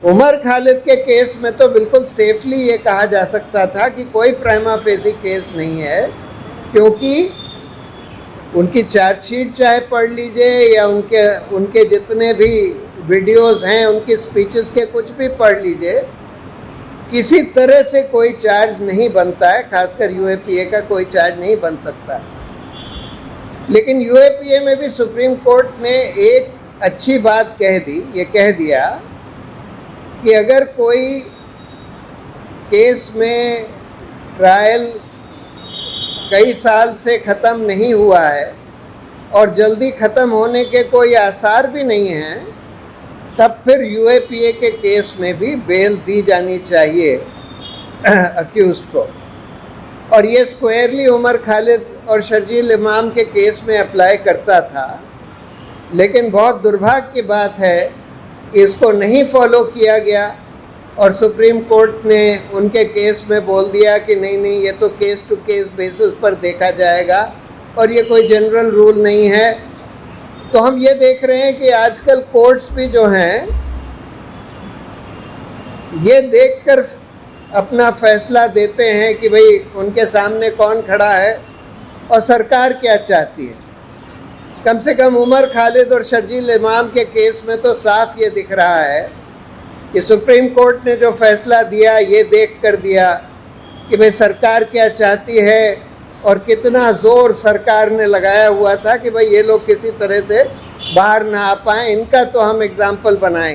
उमर खालिद के केस में तो बिल्कुल सेफली ये कहा जा सकता था कि कोई प्राइमा फेसी केस नहीं है, क्योंकि उनकी चार्जशीट चाहे पढ़ लीजिए या उनके जितने भी वीडियोस हैं, उनकी स्पीचेस के कुछ भी पढ़ लीजिए, किसी तरह से कोई चार्ज नहीं बनता है। खासकर यूएपीए का कोई चार्ज नहीं बन सकता है। लेकिन यूएपीए में भी सुप्रीम कोर्ट ने एक अच्छी बात कह दी, ये कह दिया कि अगर कोई केस में ट्रायल कई साल से ख़त्म नहीं हुआ है और जल्दी ख़त्म होने के कोई आसार भी नहीं हैं, तब फिर यूएपीए के केस में भी बेल दी जानी चाहिए अक्यूज्ड को। और ये स्क्वायरली उमर खालिद और शर्जील इमाम के केस में अप्लाई करता था। लेकिन बहुत दुर्भाग्य की बात है कि इसको नहीं फॉलो किया गया और सुप्रीम कोर्ट ने उनके केस में बोल दिया कि नहीं, ये तो केस टू केस बेसिस पर देखा जाएगा और ये कोई जनरल रूल नहीं है। तो हम ये देख रहे हैं कि आजकल कोर्ट्स भी जो हैं ये देखकर अपना फैसला देते हैं कि भाई उनके सामने कौन खड़ा है और सरकार क्या चाहती है। कम से कम उमर खालिद और शर्जील इमाम के केस में तो साफ ये दिख रहा है कि सुप्रीम कोर्ट ने जो फैसला दिया ये देख कर दिया कि भाई सरकार क्या चाहती है और कितना ज़ोर सरकार ने लगाया हुआ था कि भाई ये लोग किसी तरह से बाहर ना आ पाएँ। इनका तो हम एग्जाम्पल बनाएं।